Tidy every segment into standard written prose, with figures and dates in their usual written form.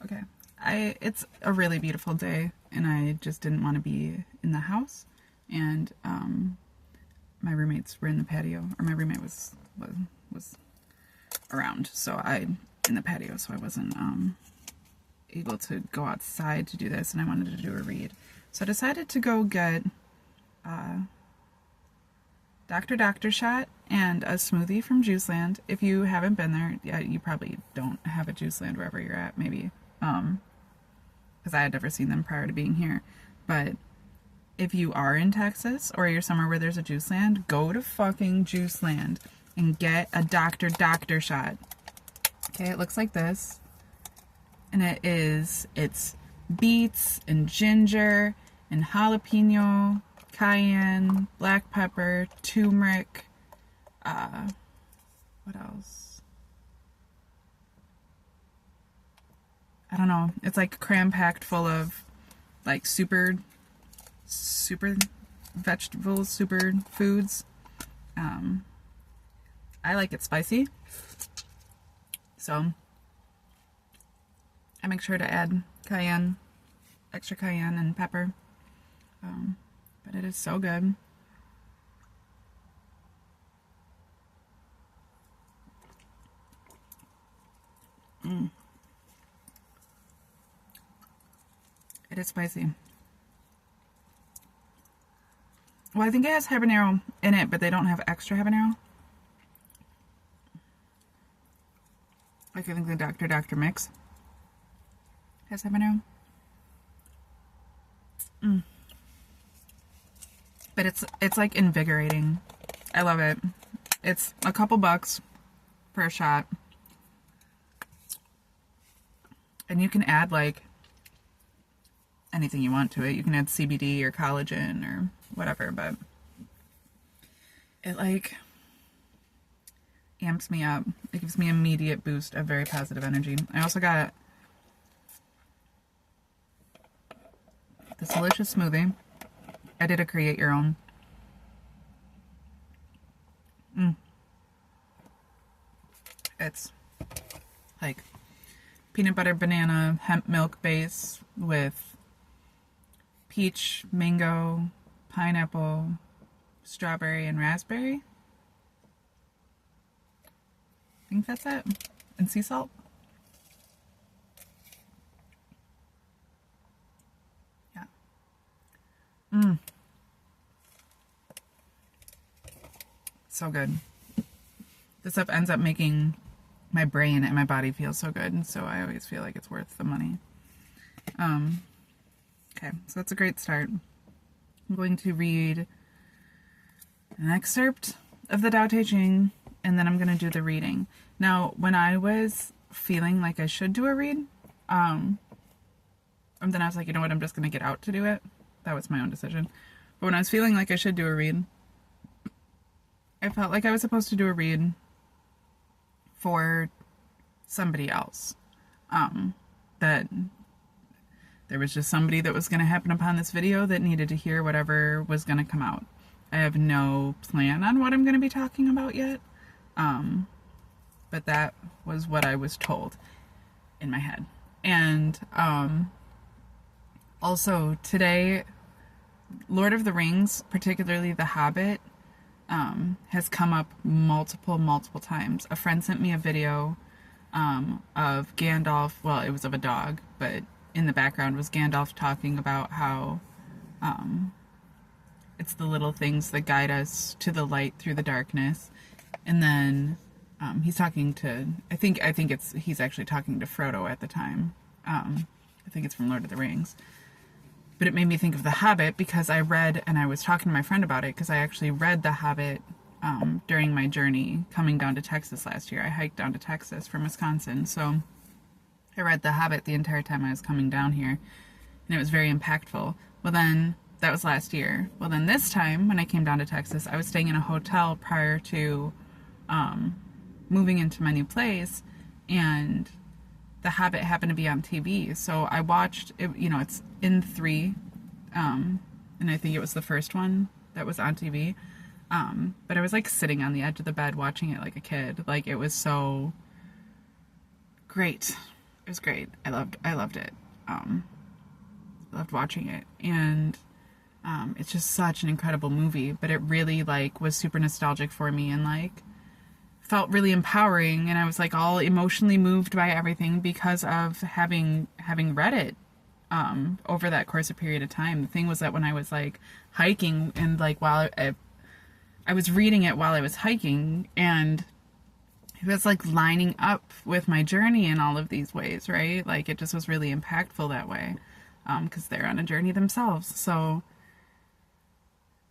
Okay. It's a really beautiful day, and I just didn't want to be in the house. And my roommates were in the patio, or my roommate was around, so I in the patio, so I wasn't able to go outside to do this, and I wanted to do a read. So I decided to go get Dr. Shot and a smoothie from Juiceland. If you haven't been there, yeah, you probably don't have a Juiceland wherever you're at, maybe. Because I had never seen them prior to being here. But if you are in Texas or you're somewhere where there's a Juiceland, go to fucking Juiceland and get a Dr. Shot. Okay, it looks like this. And it's beets and ginger and jalapeno, cayenne, black pepper, turmeric, what else? I don't know. It's like cram-packed full of like super vegetables, super foods. I like it spicy, so I make sure to add cayenne, extra cayenne and pepper. But it is so good. It is spicy. Well, I think it has habanero in it, but they don't have extra habanero. Like, I think the Dr. mix has habanero. But it's like invigorating. I love it. It's a couple bucks per shot. And you can add like anything you want to it. You can add CBD or collagen or whatever, but it like amps me up. It gives me an immediate boost of very positive energy. I also got this delicious smoothie. I did a create your own. It's like peanut butter banana hemp milk base with peach, mango, pineapple, strawberry, and raspberry. I think that's it. And sea salt. Yeah. So good. This stuff ends up making my brain and my body feel so good, and so I always feel like it's worth the money. Okay, so that's a great start. I'm going to read an excerpt of the Tao Te Ching, and then I'm going to do the reading. Now, when I was feeling like I should do a read, and then I was like, you know what, I'm just going to get out to do it. That was my own decision. But when I was feeling like I should do a read, I felt like I was supposed to do a read for somebody else. That there was just somebody that was going to happen upon this video that needed to hear whatever was going to come out. I have no plan on what I'm going to be talking about yet. But that was what I was told in my head. And also today, Lord of the Rings, particularly The Hobbit, has come up multiple times. A friend sent me a video of Gandalf. Well, it was of a dog, but in the background was Gandalf talking about how it's the little things that guide us to the light through the darkness. And then he's talking to, I think he's actually talking to Frodo at the time. I think it's from Lord of the Rings. But it made me think of The Hobbit because I read, and I was talking to my friend about it, because I actually read The Hobbit during my journey coming down to Texas last year. I hiked down to Texas from Wisconsin, so I read The Hobbit the entire time I was coming down here, and it was very impactful. Well then, that was last year. Well then this time, when I came down to Texas, I was staying in a hotel prior to moving into my new place, and The Hobbit happened to be on TV, so I watched it. You know, it's in 3, and I think it was the first one that was on TV. But I was like sitting on the edge of the bed watching it like a kid. Like, it was so great. It was great. I loved it. Loved watching it. And it's just such an incredible movie, but it really like was super nostalgic for me and like felt really empowering, and I was like all emotionally moved by everything because of having read it over that course of period of time. The thing was that when I was like hiking and like while I was reading it while I was hiking, and it was like lining up with my journey in all of these ways, right? Like it just was really impactful that way, because they're on a journey themselves. So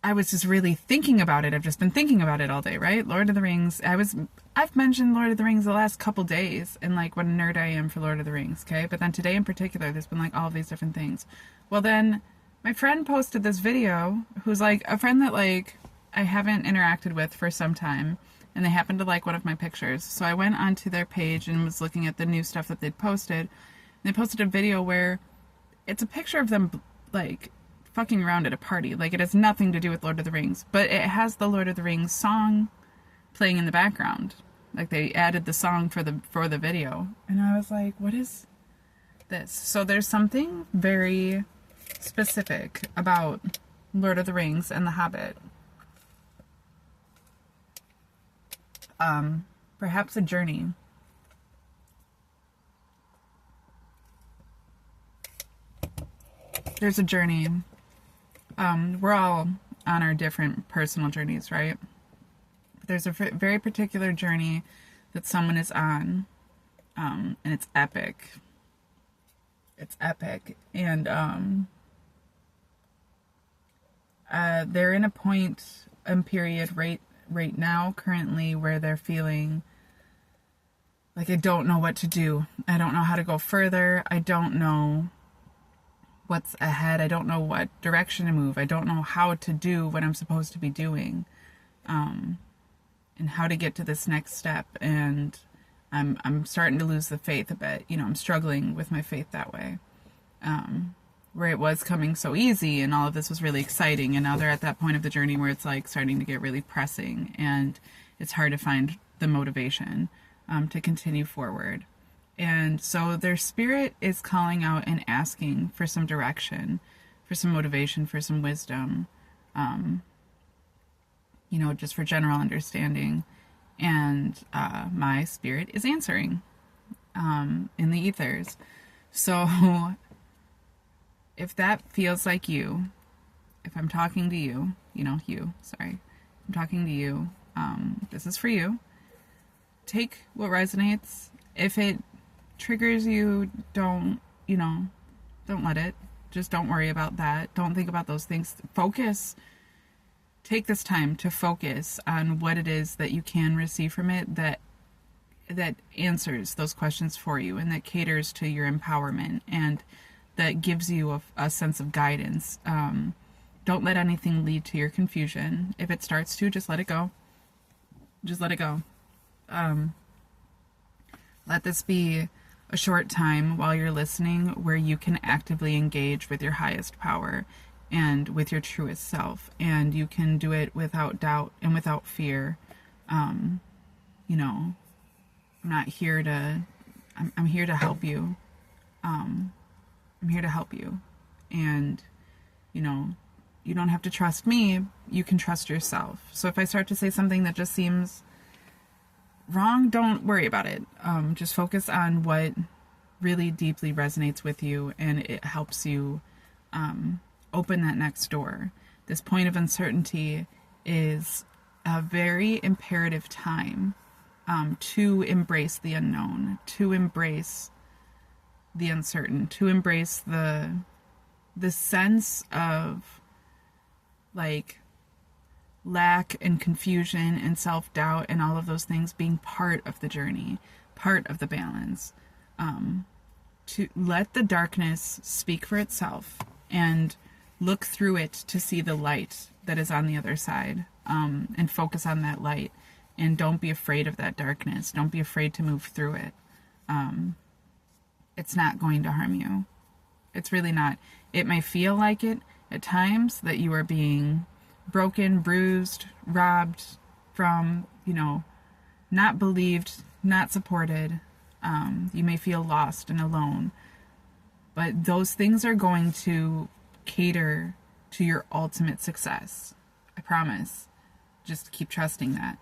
I was just really thinking about it. I've just been thinking about it all day, right? Lord of the Rings. I've mentioned Lord of the Rings the last couple days and like what a nerd I am for Lord of the Rings, okay? But then today in particular, there's been like all of these different things. Well, then my friend posted this video, who's like a friend that like I haven't interacted with for some time, and they happened to like one of my pictures. So I went onto their page and was looking at the new stuff that they'd posted. And they posted a video where it's a picture of them like fucking around at a party. Like it has nothing to do with Lord of the Rings, but it has the Lord of the Rings song playing in the background. Like they added the song for the video. And I was like, what is this? So there's something very specific about Lord of the Rings and the Hobbit. Perhaps a journey. There's a journey. We're all on our different personal journeys, right? But there's a very particular journey that someone is on, and it's epic. It's epic. And they're in a point and period right now, currently, where they're feeling like, I don't know what to do. I don't know how to go further. I don't know what's ahead. I don't know what direction to move. I don't know how to do what I'm supposed to be doing, and how to get to this next step. And I'm starting to lose the faith a bit. You know, I'm struggling with my faith that way, where it was coming so easy and all of this was really exciting, and now they're at that point of the journey where it's like starting to get really pressing, and it's hard to find the motivation to continue forward. And so their spirit is calling out and asking for some direction, for some motivation, for some wisdom, you know, just for general understanding. And my spirit is answering in the ethers. So if that feels like you, if I'm talking to you, you know, I'm talking to you, this is for you. Take what resonates. If it triggers you, don't let it. Just don't worry about that. Don't think about those things. Focus. Take this time to focus on what it is that you can receive from it that answers those questions for you, and that caters to your empowerment, and that gives you a sense of guidance. Don't let anything lead to your confusion. If it starts to, just let it go. Just let it go. Let this be a short time while you're listening where you can actively engage with your highest power and with your truest self, and you can do it without doubt and without fear. You know, I'm here to help you. I'm here to help you. And, you know, you don't have to trust me. You can trust yourself. So if I start to say something that just seems wrong, don't worry about it. Just focus on what really deeply resonates with you, and it helps you open that next door. This point of uncertainty is a very imperative time to embrace the unknown, to embrace the uncertain, to embrace the sense of like lack and confusion and self-doubt and all of those things being part of the journey, part of the balance. To let the darkness speak for itself and look through it to see the light that is on the other side, and focus on that light, and don't be afraid of that darkness. Don't be afraid to move through it. It's not going to harm you. It's really not. It may feel like it at times, that you are being broken, bruised, robbed from, you know, not believed, not supported, You may feel lost and alone. But those things are going to cater to your ultimate success. I promise. Just keep trusting that.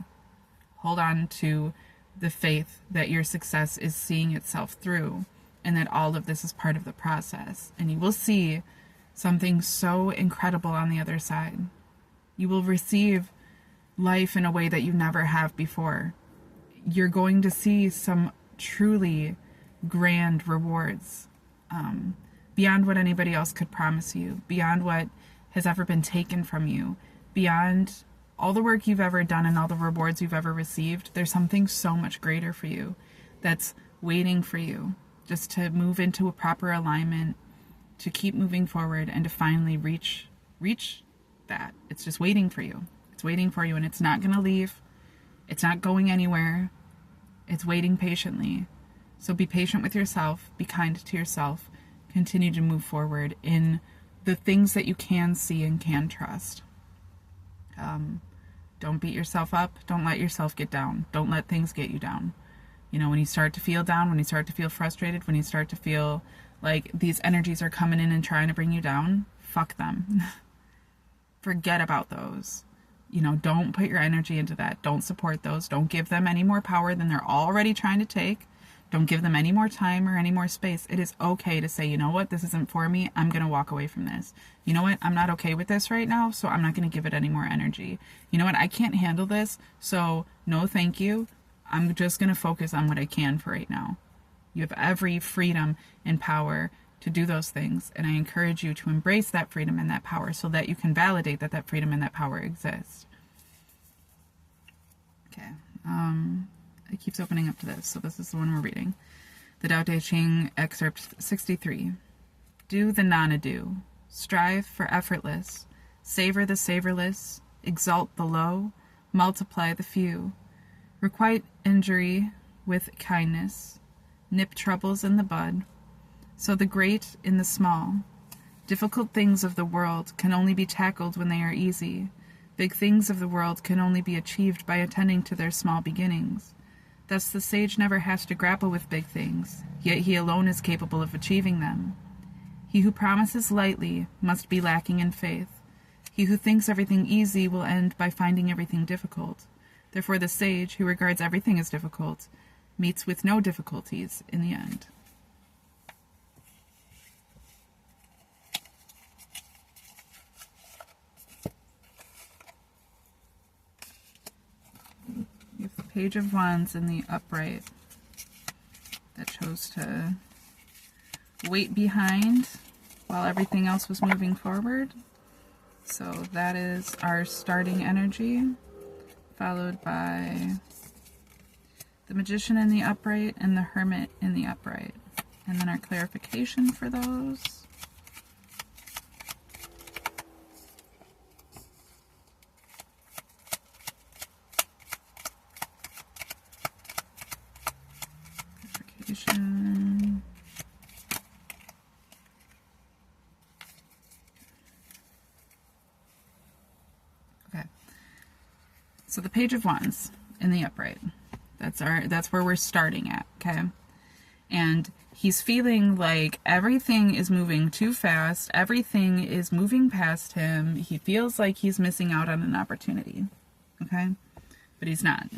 Hold on to the faith that your success is seeing itself through, and that all of this is part of the process. And you will see something so incredible on the other side. You will receive life in a way that you never have before. You're going to see some truly grand rewards. Beyond what anybody else could promise you, beyond what has ever been taken from you, beyond all the work you've ever done and all the rewards you've ever received. There's something so much greater for you that's waiting for you just to move into a proper alignment, to keep moving forward, and to finally reach that. It's just waiting for you. It's waiting for you, and it's not going to leave. It's not going anywhere. It's waiting patiently. So be patient with yourself, be kind to yourself, continue to move forward in the things that you can see and can trust. Don't beat yourself up. Don't let yourself get down. Don't let things get you down. You know, when you start to feel down, when you start to feel frustrated, when you start to feel like these energies are coming in and trying to bring you down, fuck them. Forget about those. You know, don't put your energy into that. Don't support those. Don't give them any more power than they're already trying to take. Don't give them any more time or any more space. It is okay to say, you know what, this isn't for me. I'm going to walk away from this. You know what, I'm not okay with this right now, so I'm not going to give it any more energy. You know what, I can't handle this, so no thank you. I'm just going to focus on what I can for right now. You have every freedom and power to do those things, and I encourage you to embrace that freedom and that power so that you can validate that that freedom and that power exist. Okay. It keeps opening up to this, so this is the one we're reading. The Tao Te Ching, excerpt 63. Do the non-ado. Strive for effortless. Savor the savorless. Exalt the low. Multiply the few. Requite injury with kindness. Nip troubles in the bud. So the great in the small. Difficult things of the world can only be tackled when they are easy. Big things of the world can only be achieved by attending to their small beginnings. Thus the sage never has to grapple with big things, yet he alone is capable of achieving them. He who promises lightly must be lacking in faith. He who thinks everything easy will end by finding everything difficult. Therefore the sage, who regards everything as difficult, meets with no difficulties in the end. You have the Page of Wands in the upright that chose to wait behind while everything else was moving forward. So that is our starting energy, followed by the Magician in the upright and the Hermit in the upright. And then our clarification for those. Clarification. Okay. So the Page of Wands in the upright. That's where we're starting at, okay? And he's feeling like everything is moving too fast. Everything is moving past him. He feels like he's missing out on an opportunity, okay? But he's not.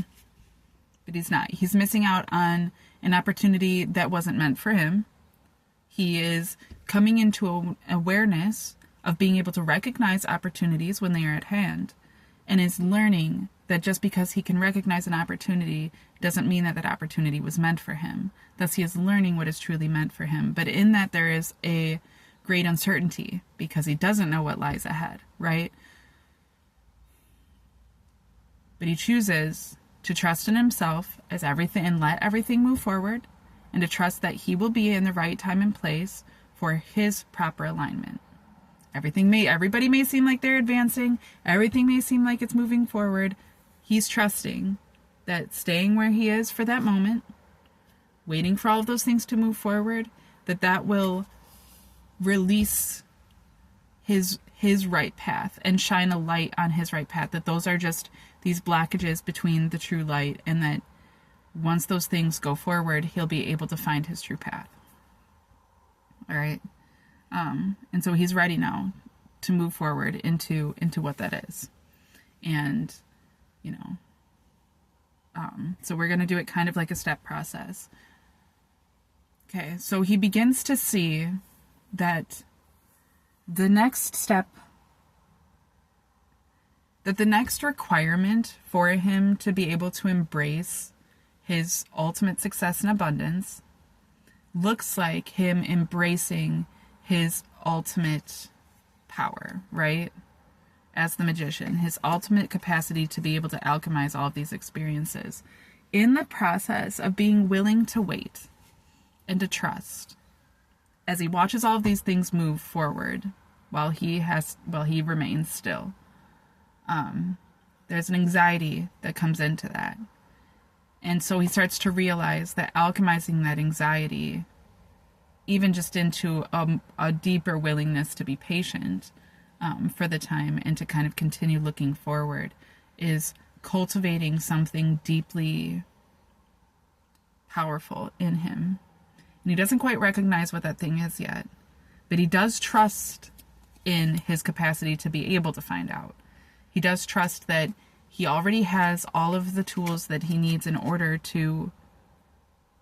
He's missing out on an opportunity that wasn't meant for him. He is coming into an awareness of being able to recognize opportunities when they are at hand, and is learning that just because he can recognize an opportunity doesn't mean that that opportunity was meant for him. Thus, he is learning what is truly meant for him. But in that, there is a great uncertainty because he doesn't know what lies ahead, right? But he chooses to trust in himself as everything and let everything move forward, and to trust that he will be in the right time and place for his proper alignment. Everybody may seem like they're advancing. Everything may seem like it's moving forward. He's trusting that staying where he is for that moment, waiting for all of those things to move forward, that will release his right path and shine a light on his right path. That those are just these blockages between the true light, and that once those things go forward, he'll be able to find his true path. All right. And so he's ready now to move forward into what that is. And, you know, so we're going to do it kind of like a step process. Okay. So he begins to see that the next step, that the next requirement for him to be able to embrace his ultimate success and abundance looks like him embracing his ultimate power, right? As the magician, his ultimate capacity to be able to alchemize all of these experiences in the process of being willing to wait and to trust as he watches all of these things move forward while he remains still. There's an anxiety that comes into that. And so he starts to realize that alchemizing that anxiety, even just into a deeper willingness to be patient for the time and to kind of continue looking forward, is cultivating something deeply powerful in him. And he doesn't quite recognize what that thing is yet, but he does trust in his capacity to be able to find out. He does trust that he already has all of the tools that he needs in order to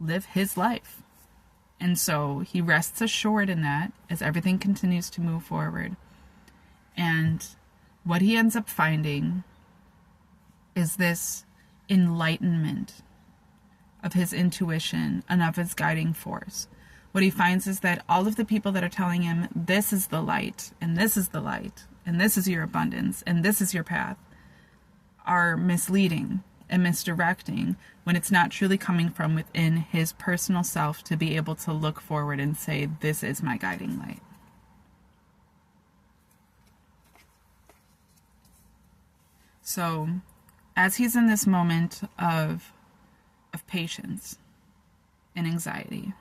live his life. And so he rests assured in that as everything continues to move forward. And what he ends up finding is this enlightenment of his intuition and of his guiding force. What he finds is that all of the people that are telling him, this is the light, and this is the light, and this is your abundance, and this is your path, are misleading and misdirecting when it's not truly coming from within his personal self to be able to look forward and say, this is my guiding light. So, as he's in this moment of patience and anxiety,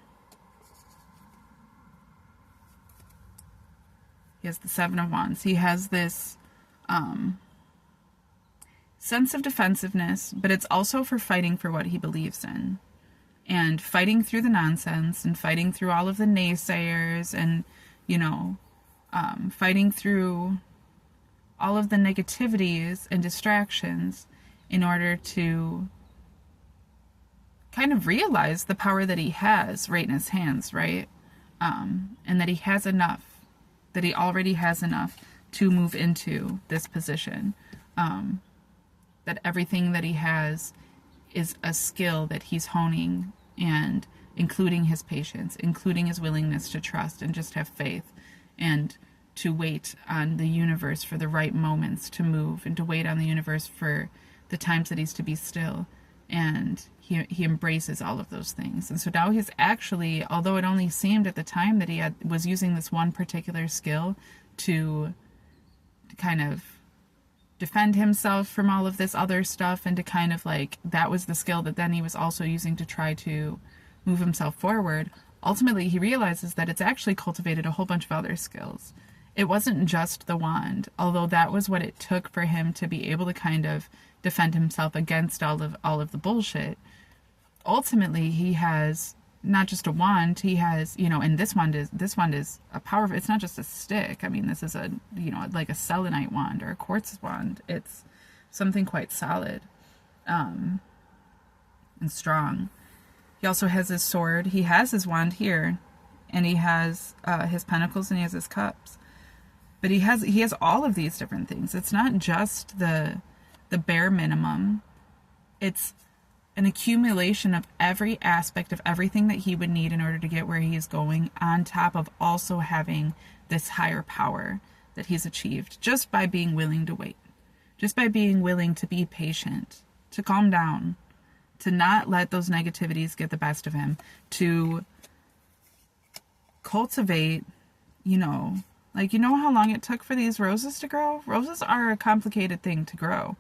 he has the Seven of Wands. He has this sense of defensiveness, but it's also for fighting for what he believes in. And fighting through the nonsense and fighting through all of the naysayers and, fighting through all of the negativities and distractions in order to kind of realize the power that he has right in his hands, right? And that he has enough, that he already has enough to move into this position. That everything that he has is a skill that he's honing, and including his patience, including his willingness to trust and just have faith and to wait on the universe for the right moments to move, and to wait on the universe for the times that he's to be still. And he embraces all of those things. And so now he's actually, although it only seemed at the time that he was using this one particular skill to kind of defend himself from all of this other stuff, and to kind of that was the skill that then he was also using to try to move himself forward, ultimately he realizes that it's actually cultivated a whole bunch of other skills. It wasn't just the wand, although that was what it took for him to be able to kind of defend himself against all of the bullshit. Ultimately, he has not just a wand, he has, and this wand is a powerful, it's not just a stick. I mean, this is a, like a selenite wand or a quartz wand. It's something quite solid, and strong. He also has his sword. He has his wand here, and he has his pentacles, and he has his cups. But he has all of these different things. It's not just the bare minimum. It's an accumulation of every aspect of everything that he would need in order to get where he is going, on top of also having this higher power that he's achieved just by being willing to wait, just by being willing to be patient, to calm down, to not let those negativities get the best of him, to cultivate, how long it took for these roses to grow? Roses are a complicated thing to grow.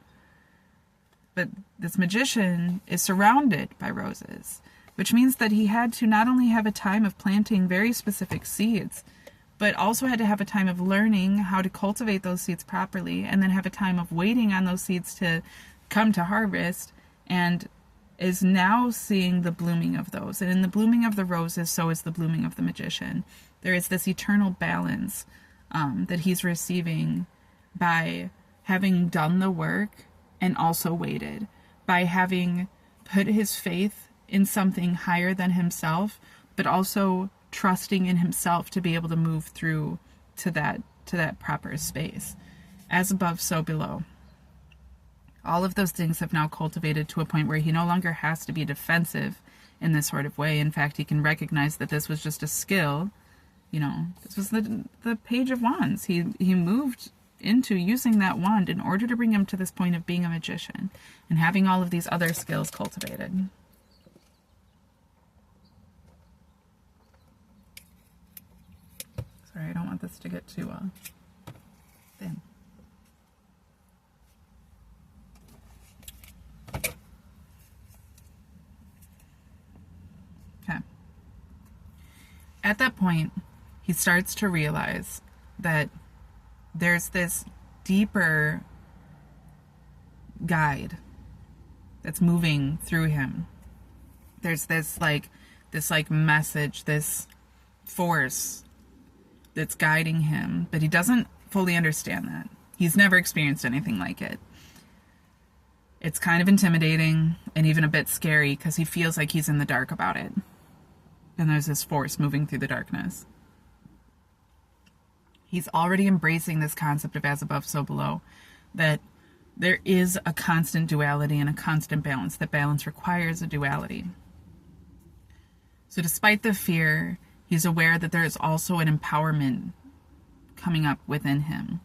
But this magician is surrounded by roses, which means that he had to not only have a time of planting very specific seeds, but also had to have a time of learning how to cultivate those seeds properly, and then have a time of waiting on those seeds to come to harvest, and is now seeing the blooming of those. And in the blooming of the roses, so is the blooming of the magician. There is this eternal balance that he's receiving by having done the work and also waited, by having put his faith in something higher than himself, but also trusting in himself to be able to move through to that proper space. As above, so below. All of those things have now cultivated to a point where he no longer has to be defensive in this sort of way. In fact, he can recognize that this was just a skill. You know, this was the Page of Wands. He moved into using that wand in order to bring him to this point of being a magician and having all of these other skills cultivated. Sorry, I don't want this to get too thin. Okay. At that point, he starts to realize that there's this deeper guide that's moving through him. There's this message, this force that's guiding him, but he doesn't fully understand that. He's never experienced anything like it. It's kind of intimidating and even a bit scary because he feels like he's in the dark about it. And there's this force moving through the darkness. He's already embracing this concept of as above, so below, that there is a constant duality and a constant balance. That balance requires a duality. So despite the fear, he's aware that there is also an empowerment coming up within him.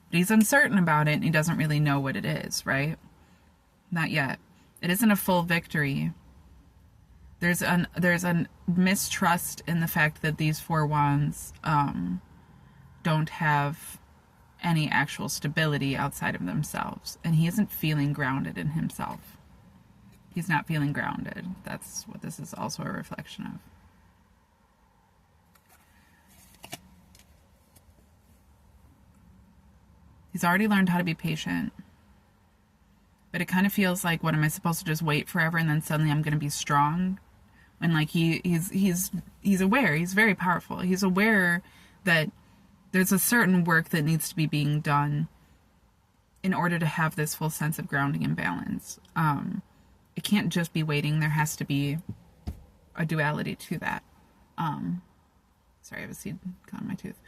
But he's uncertain about it and he doesn't really know what it is, right? Not yet. It isn't a full victory. There's a mistrust in the fact that these four wands don't have any actual stability outside of themselves. And he isn't feeling grounded in himself. He's not feeling grounded. That's what this is also a reflection of. He's already learned how to be patient. But it kind of feels like, what, am I supposed to just wait forever and then suddenly I'm going to be strong? And like he's aware, he's very powerful. He's aware that there's a certain work that needs to be being done in order to have this full sense of grounding and balance. It can't just be waiting. There has to be a duality to that. Sorry, I have a seed caught in my tooth.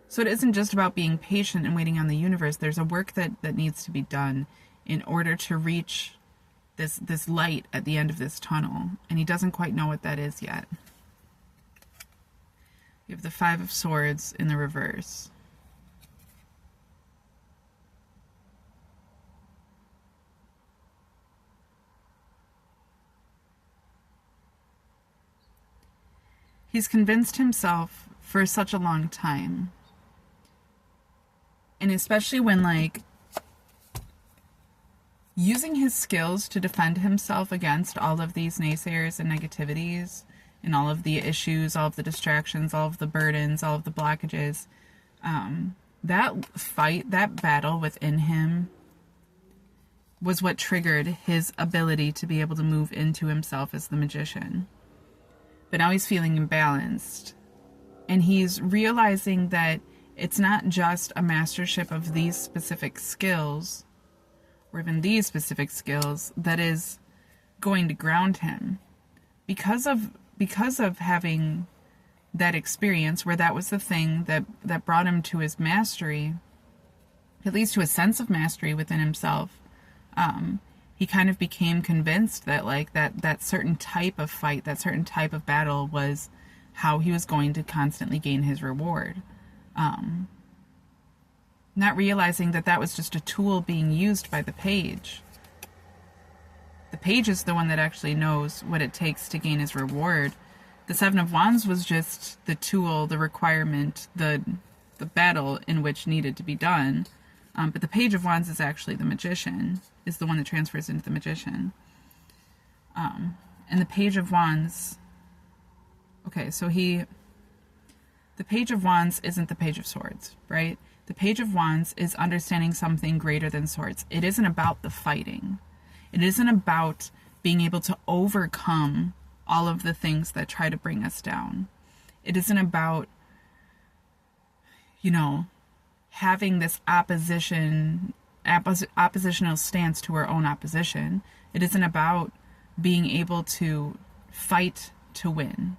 So it isn't just about being patient and waiting on the universe. There's a work that needs to be done in order to reach this light at the end of this tunnel. And he doesn't quite know what that is yet. You have the Five of Swords in the reverse. He's convinced himself for such a long time. And especially when, like, using his skills to defend himself against all of these naysayers and negativities and all of the issues, all of the distractions, all of the burdens, all of the blockages, that fight, that battle within him was what triggered his ability to be able to move into himself as the magician. But now he's feeling imbalanced. And he's realizing that it's not just a mastership of these specific skills, or even these specific skills, that is going to ground him. Because of having that experience where that was the thing that brought him to his mastery, at least to a sense of mastery within himself, he kind of became convinced that, like, that certain type of fight, that certain type of battle was how he was going to constantly gain his reward. Not realizing that was just a tool being used by the page. The page is the one that actually knows what it takes to gain his reward. The Seven of Wands was just the tool, the requirement, the battle in which needed to be done. But the Page of Wands is actually the magician, is the one that transfers into the magician. And the Page of Wands... Okay, so the Page of Wands isn't the Page of Swords, right? The Page of Wands is understanding something greater than swords. It isn't about the fighting. It isn't about being able to overcome all of the things that try to bring us down. It isn't about, having this oppositional stance to our own opposition. It isn't about being able to fight to win.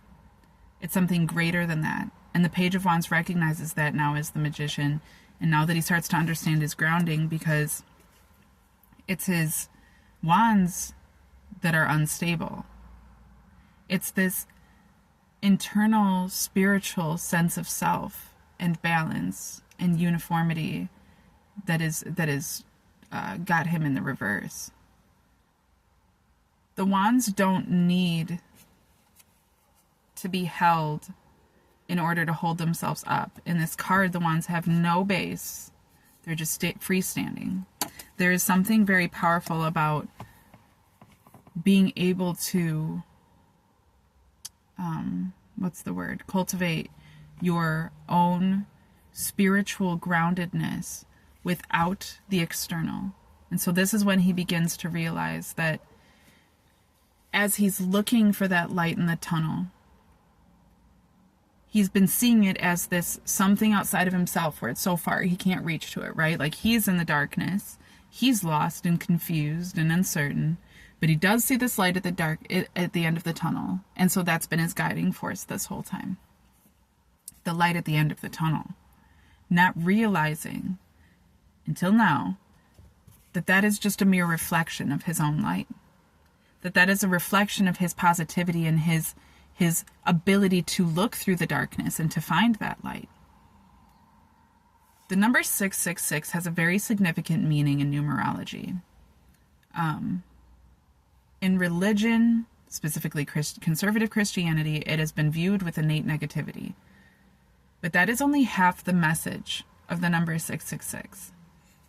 It's something greater than that. And the Page of Wands recognizes that now as the Magician, and now that he starts to understand his grounding, because it's his wands that are unstable. It's this internal spiritual sense of self and balance and uniformity that is got him in the reverse. The wands don't need to be held in order to hold themselves up. In this card, the wands have no base. They're just freestanding. There is something very powerful about being able to, cultivate your own spiritual groundedness without the external. And so this is when he begins to realize that as he's looking for that light in the tunnel, he's been seeing it as this something outside of himself where it's so far he can't reach to it, right? Like he's in the darkness, he's lost and confused and uncertain, but he does see this light at the end of the tunnel. And so that's been his guiding force this whole time. The light at the end of the tunnel. Not realizing until now that is just a mere reflection of his own light. That is a reflection of his positivity and his ability to look through the darkness and to find that light. The number 666 has a very significant meaning in numerology. In religion, specifically conservative Christianity, it has been viewed with innate negativity. But that is only half the message of the number 666.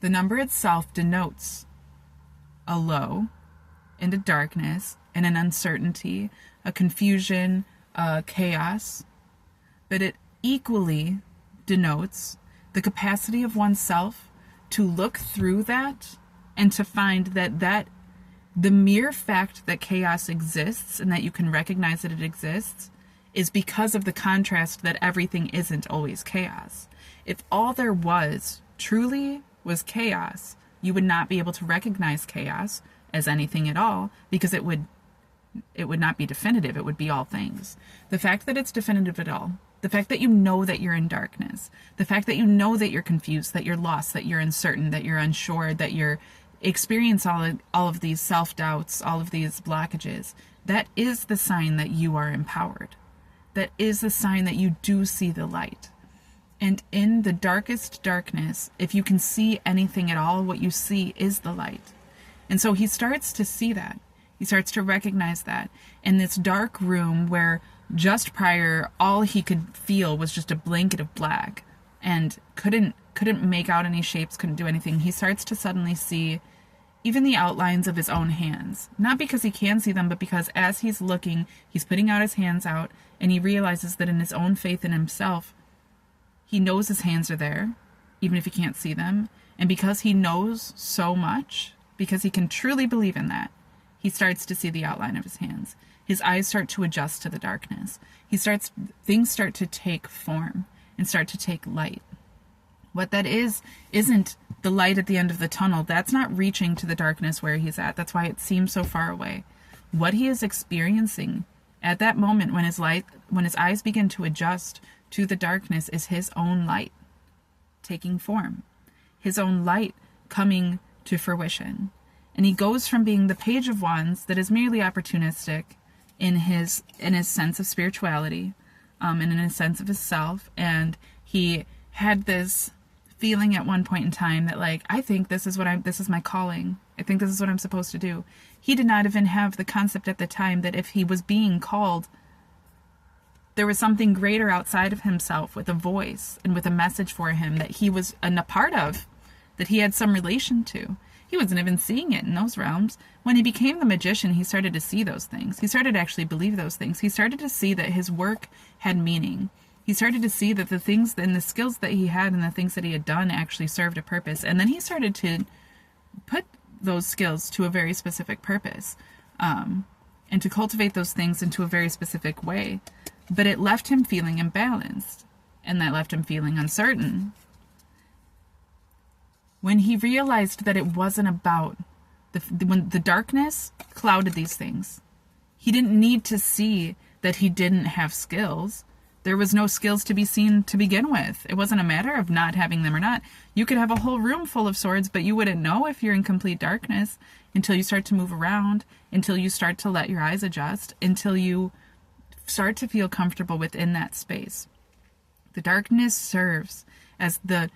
The number itself denotes a low and a darkness and an uncertainty, a confusion, a chaos. But it equally denotes the capacity of oneself to look through that and to find that the mere fact that chaos exists and that you can recognize that it exists is because of the contrast that everything isn't always chaos. If all there was truly was chaos, you would not be able to recognize chaos as anything at all, because it would not be definitive. It would be all things. The fact that it's definitive at all, the fact that you know that you're in darkness, the fact that you know that you're confused, that you're lost, that you're uncertain, that you're unsure, that you're experience all of these self-doubts, all of these blockages, that is the sign that you are empowered. That is the sign that you do see the light. And in the darkest darkness, if you can see anything at all, what you see is the light. And so he starts to see that. He starts to recognize that. In this dark room where just prior, all he could feel was just a blanket of black and couldn't make out any shapes, couldn't do anything, he starts to suddenly see even the outlines of his own hands. Not because he can see them, but because as he's looking, he's putting out his hands out, and he realizes that in his own faith in himself, he knows his hands are there, even if he can't see them. And because he knows so much, because he can truly believe in that, he starts to see the outline of his hands. His eyes start to adjust to the darkness. Things start to take form and start to take light. What that isn't the light at the end of the tunnel. That's not reaching to the darkness where he's at. That's why it seems so far away. What he is experiencing at that moment when his eyes begin to adjust to the darkness is his own light taking form. His own light coming to fruition. And he goes from being the Page of Wands that is merely opportunistic in his sense of spirituality, and in his sense of his self. And he had this feeling at one point in time that, like, I think this is my calling. I think this is what I'm supposed to do. He did not even have the concept at the time that if he was being called, there was something greater outside of himself with a voice and with a message for him that he was a part of, that he had some relation to. He wasn't even seeing it in those realms. When he became the magician, he started to see those things. He started to actually believe those things. He started to see that his work had meaning, He started to see that the things and the skills that he had and the things that he had done actually served a purpose. And then he started to put those skills to a very specific purpose, and to cultivate those things into a very specific way. But it left him feeling imbalanced, and that left him feeling uncertain. When he realized that it wasn't about when the darkness clouded these things, he didn't need to see that he didn't have skills. There was no skills to be seen to begin with. It wasn't a matter of not having them or not. You could have a whole room full of swords, but you wouldn't know if you're in complete darkness until you start to move around, until you start to let your eyes adjust, until you start to feel comfortable within that space. The darkness serves as the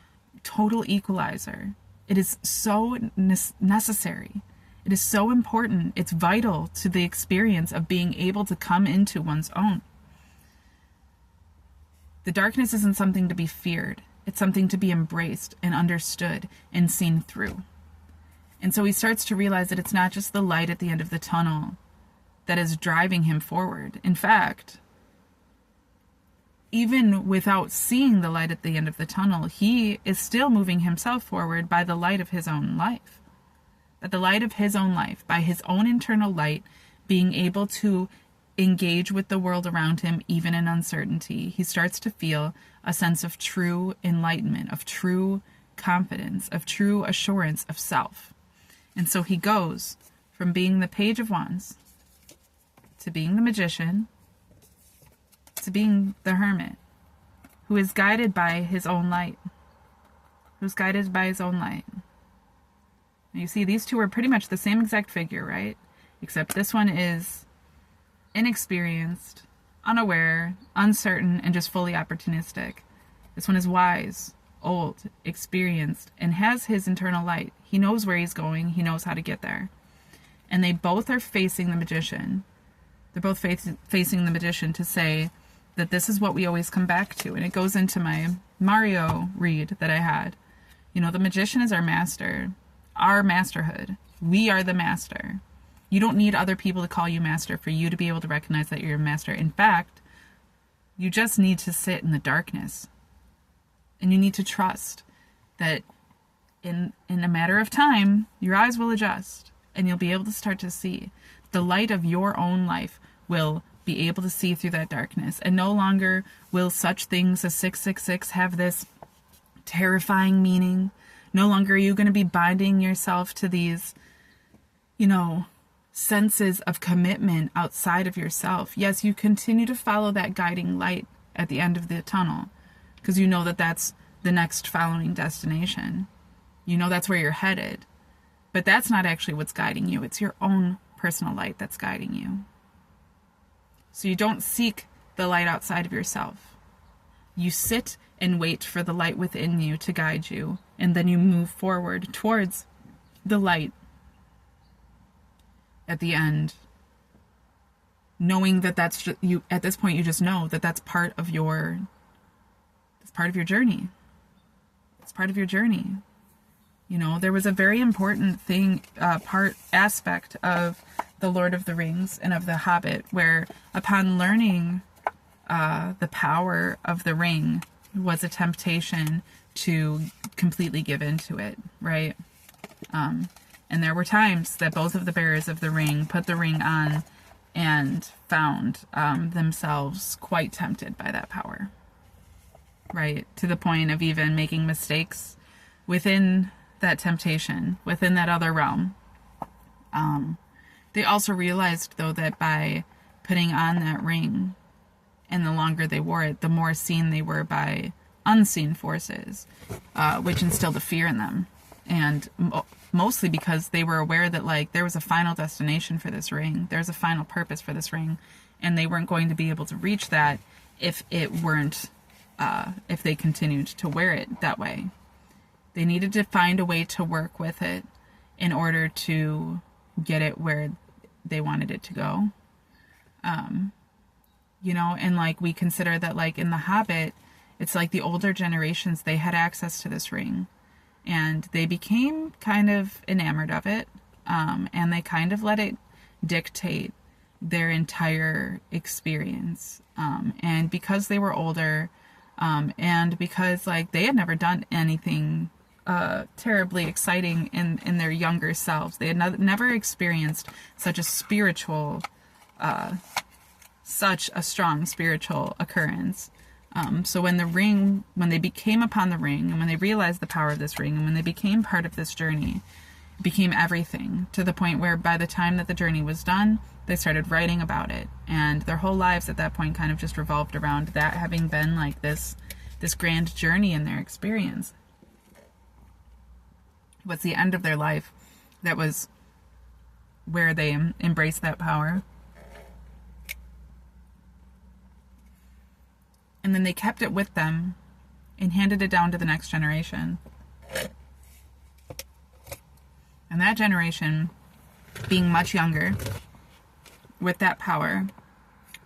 total equalizer. It is so necessary. It is so important. It's vital to the experience of being able to come into one's own. The darkness isn't something to be feared. It's something to be embraced and understood and seen through. And so he starts to realize that it's not just the light at the end of the tunnel that is driving him forward. In fact, even without seeing the light at the end of the tunnel, he is still moving himself forward by the light of his own life. By the light of his own life, by his own internal light, being able to engage with the world around him, even in uncertainty. He starts to feel a sense of true enlightenment, of true confidence, of true assurance of self. And so he goes from being the Page of Wands to being the Magician to being the Hermit, who is guided by his own light. Who's guided by his own light. Now you see, these two are pretty much the same exact figure, right? Except this one is inexperienced, unaware, uncertain, and just fully opportunistic. This one is wise, old, experienced, and has his internal light. He knows where he's going. He knows how to get there. And they both are facing the Magician. They're both facing the Magician to say that this is what we always come back to. And it goes into my Mario read that I had. You know, the Magician is our master, our masterhood. We are the master. You don't need other people to call you master for you to be able to recognize that you're a master. In fact, you just need to sit in the darkness. And you need to trust that in a matter of time, your eyes will adjust and you'll be able to start to see. The light of your own life will be able to see through that darkness. And no longer will such things as 666 have this terrifying meaning. No longer are you going to be binding yourself to these, senses of commitment outside of yourself. Yes, you continue to follow that guiding light at the end of the tunnel because you know that that's the next following destination. You know that's where you're headed. But that's not actually what's guiding you. It's your own personal light that's guiding you. So you don't seek the light outside of yourself. You sit and wait for the light within you to guide you, and then you move forward towards the light at the end, knowing that that's just, you. At this point, you just know that that's part of your journey. It's part of your journey. There was a very important aspect of the Lord of the Rings and of the Hobbit, where upon learning the power of the ring was a temptation to completely give into it, right? And there were times that both of the bearers of the ring put the ring on and found themselves quite tempted by that power, right? To the point of even making mistakes within that temptation, within that other realm. They also realized, though, that by putting on that ring, and the longer they wore it, the more seen they were by unseen forces, which instilled a fear in them. And mostly because they were aware that, there was a final destination for this ring. There's a final purpose for this ring. And they weren't going to be able to reach that if they continued to wear it that way. They needed to find a way to work with it in order to get it where they wanted it to go. And we consider that in The Hobbit, it's the older generations, they had access to this ring and they became kind of enamored of it. And they kind of let it dictate their entire experience. And because they were older, And because like they had never done anything terribly exciting in their younger selves. They had never experienced such a spiritual, such a strong spiritual occurrence. So when they came upon the ring, and when they realized the power of this ring, and when they became part of this journey, it became everything, to the point where by the time that the journey was done, they started writing about it. And their whole lives at that point kind of just revolved around that having been like this grand journey in their experience. What's the end of their life? That was where they embraced that power. And then they kept it with them and handed it down to the next generation. And that generation, being much younger, with that power,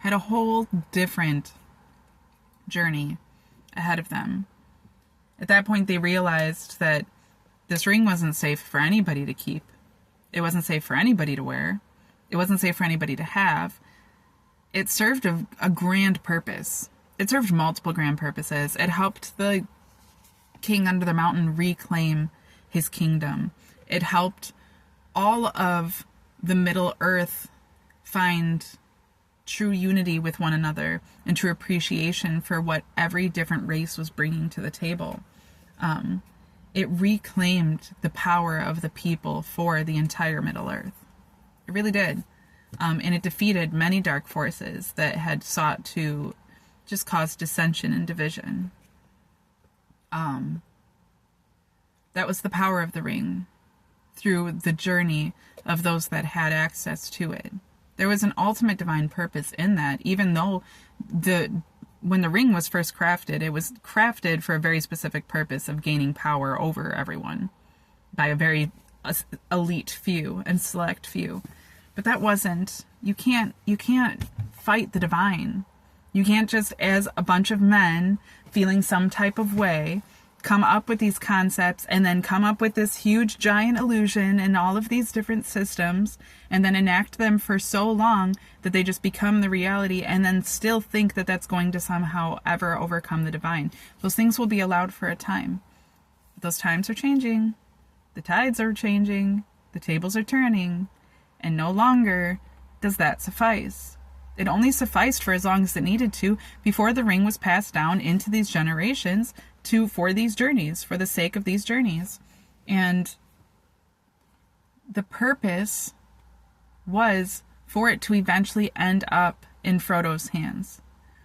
had a whole different journey ahead of them. At that point, they realized that this ring wasn't safe for anybody to keep. It wasn't safe for anybody to wear. It wasn't safe for anybody to have. It served a grand purpose. It served multiple grand purposes. It helped the king under the mountain reclaim his kingdom. It helped all of the Middle Earth find true unity with one another and true appreciation for what every different race was bringing to the table. It reclaimed the power of the people for the entire Middle Earth. It really did. And it defeated many dark forces that had sought to just cause dissension and division. That was the power of the ring through the journey of those that had access to it. There was an ultimate divine purpose in that, even though when the ring was first crafted, it was crafted for a very specific purpose of gaining power over everyone by a very elite few and select few. But that wasn't, you can't fight the divine. You can't just, as a bunch of men feeling some type of way, come up with these concepts and then come up with this huge giant illusion and all of these different systems and then enact them for so long that they just become the reality and then still think that that's going to somehow ever overcome the divine. Those things will be allowed for a time. Those times are changing. The tides are changing. The tables are turning. And no longer does that suffice. It only sufficed for as long as it needed to before the ring was passed down into these generations for these journeys, for the sake of these journeys. And the purpose was for it to eventually end up in Frodo's hands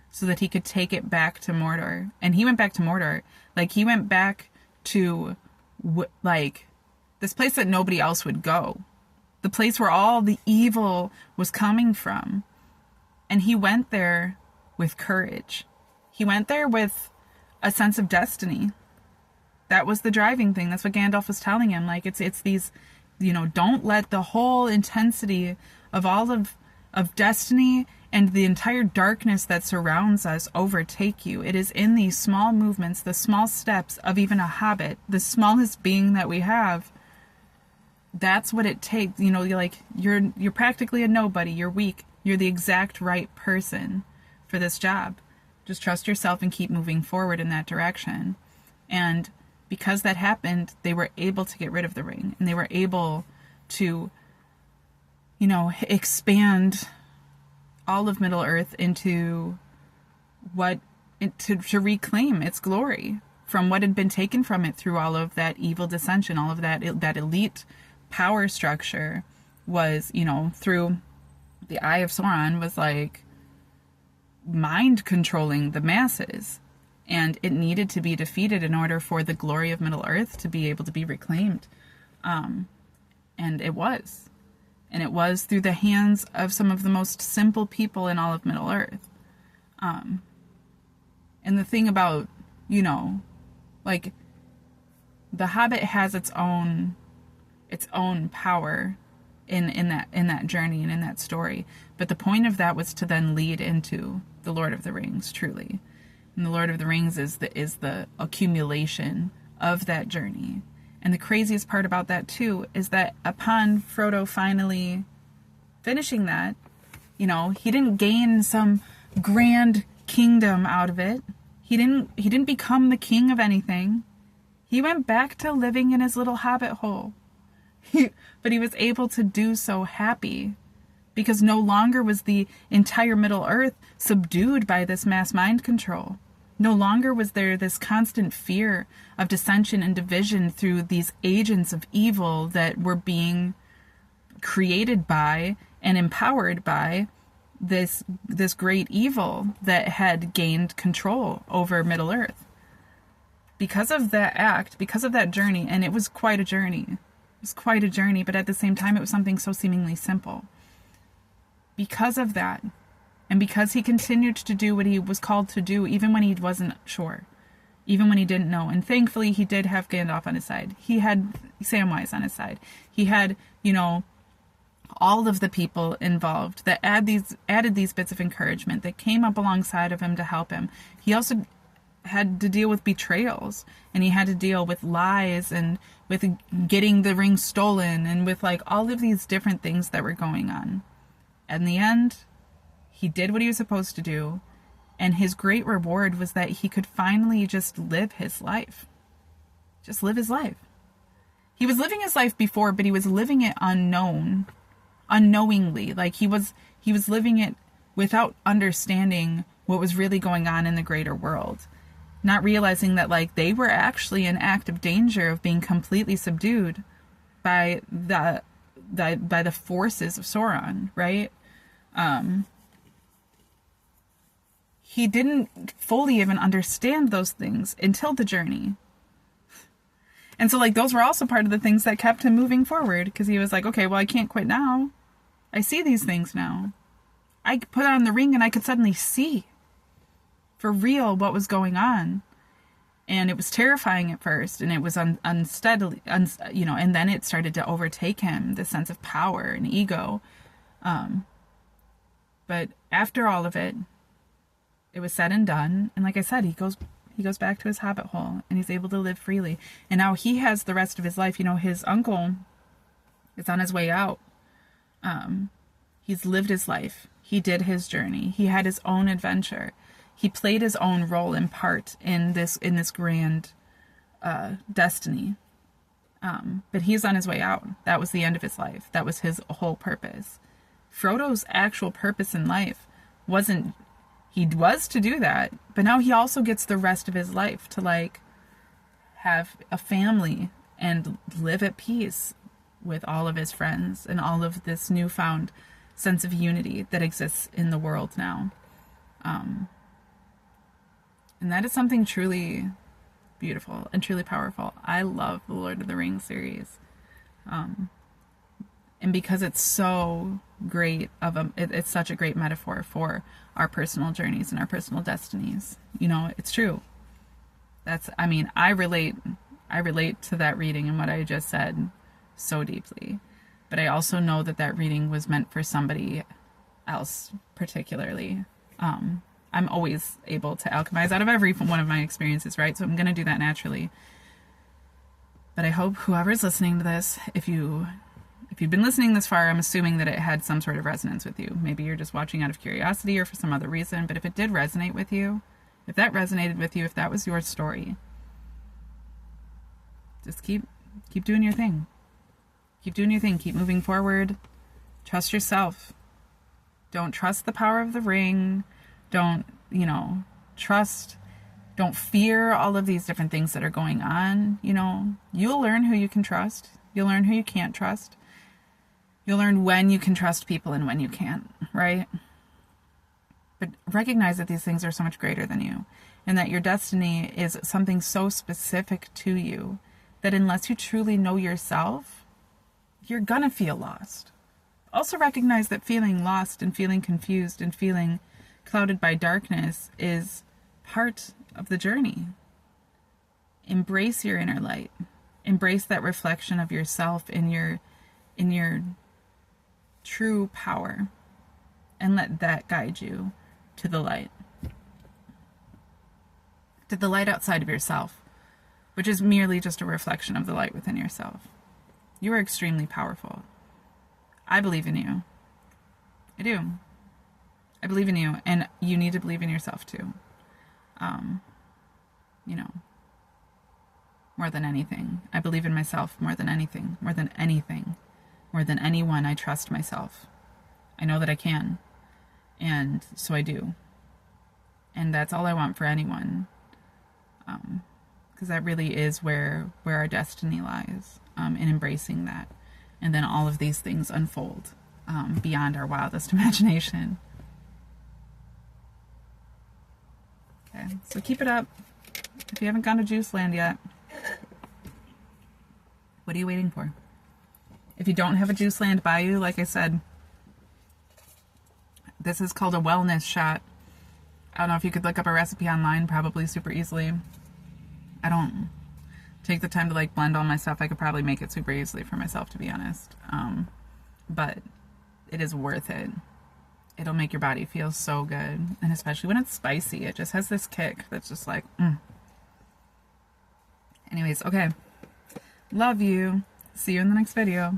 so that he could take it back to Mordor. And he went back to Mordor. Like, he went back to, like, this place that nobody else would go. The place where all the evil was coming from. And he went there with courage. He went there with a sense of destiny. That was the driving thing. That's what Gandalf was telling him. Like, it's these, don't let the whole intensity of all of destiny and the entire darkness that surrounds us overtake you. It is in these small movements, the small steps of even a hobbit, the smallest being that we have. That's what it takes. You're practically a nobody. You're weak. You're the exact right person for this job. Just trust yourself and keep moving forward in that direction. And because that happened, they were able to get rid of the ring. And they were able to, expand all of Middle Earth into to reclaim its glory from what had been taken from it through all of that evil dissension, all of that elite power structure was, through the Eye of Sauron was like mind controlling the masses, and it needed to be defeated in order for the glory of Middle Earth to be able to be reclaimed. And it was through the hands of some of the most simple people in all of Middle Earth. And the thing about, like, the Hobbit has its own power in that journey and in that story. But the point of that was to then lead into the Lord of the Rings, truly. And the Lord of the Rings is the accumulation of that journey. And the craziest part about that too is that upon Frodo finally finishing that, he didn't gain some grand kingdom out of it. He didn't become the king of anything. He went back to living in his little hobbit hole. But he was able to do so happy, because no longer was the entire Middle Earth subdued by this mass mind control. No longer was there this constant fear of dissension and division through these agents of evil that were being created by and empowered by this great evil that had gained control over Middle Earth. Because of that act, because of that journey, and it was quite a journey. It was quite a journey, but at the same time, it was something so seemingly simple. Because of that, and because he continued to do what he was called to do, even when he wasn't sure, even when he didn't know. And thankfully, he did have Gandalf on his side. He had Samwise on his side. He had, all of the people involved that added these bits of encouragement that came up alongside of him to help him. He also had to deal with betrayals, and he had to deal with lies, and with getting the ring stolen, and with all of these different things that were going on. In the end, he did what he was supposed to do, and his great reward was that he could finally just live his life. Just live his life. He was living his life before, but he was living it unknowingly. He was living it without understanding what was really going on in the greater world. Not realizing that they were actually in active danger of being completely subdued by the forces of Sauron, right? He didn't fully even understand those things until the journey. And so those were also part of the things that kept him moving forward, because he was okay, well, I can't quit now. I see these things now. I put on the ring and I could suddenly see for real what was going on. And it was terrifying at first, and it was unsteadily, and then it started to overtake him, the sense of power and ego. But after all of it, it was said and done. And like I said, he goes back to his hobbit hole, and he's able to live freely. And now he has the rest of his life. His uncle is on his way out. He's lived his life. He did his journey. He had his own adventure. He played his own role in part in this grand destiny. But he's on his way out. That was the end of his life. That was his whole purpose. Frodo's actual purpose in life wasn't, he was to do that, but now he also gets the rest of his life to have a family and live at peace with all of his friends and all of this newfound sense of unity that exists in the world now. And that is something truly beautiful and truly powerful. I love the Lord of the Rings series. And because it's so great it's such a great metaphor for our personal journeys and our personal destinies. It's true. I relate to that reading and what I just said so deeply. But I also know that reading was meant for somebody else particularly. I'm always able to alchemize out of every one of my experiences, right? So I'm going to do that naturally. But I hope whoever's listening to this, if you've been listening this far, I'm assuming that it had some sort of resonance with you. Maybe you're just watching out of curiosity or for some other reason. But if it did resonate with you, if that resonated with you, if that was your story, just keep doing your thing. Keep doing your thing. Keep moving forward. Trust yourself. Don't trust the power of the ring. Don't, don't fear all of these different things that are going on. You'll learn who you can trust. You'll learn who you can't trust. You'll learn when you can trust people and when you can't, right? But recognize that these things are so much greater than you, and that your destiny is something so specific to you that unless you truly know yourself, you're gonna feel lost. Also recognize that feeling lost and feeling confused and feeling clouded by darkness is part of the journey. Embrace your inner light. Embrace that reflection of yourself in your true power, and let that guide you to the light. To the light outside of yourself, which is merely just a reflection of the light within yourself. You are extremely powerful. I believe in you. I do. I believe in you, and you need to believe in yourself too. you know, more than anything. I believe in myself more than anything, more than anything, more than anyone. I trust myself. I know that I can. And so I do. And that's all I want for anyone. Because that really is where our destiny lies, in embracing that. And then all of these things unfold beyond our wildest imagination. Okay, so keep it up. If you haven't gone to Juice Land yet, what are you waiting for? If you don't have a Juice Land by you, like I said, this is called a wellness shot. I don't know if you could look up a recipe online, probably super easily. I don't take the time to like blend all my stuff. I could probably make it super easily for myself, to be honest. But it is worth it. It'll make your body feel so good. And especially when it's spicy, it just has this kick that's just like, Anyways, okay. Love you. See you in the next video.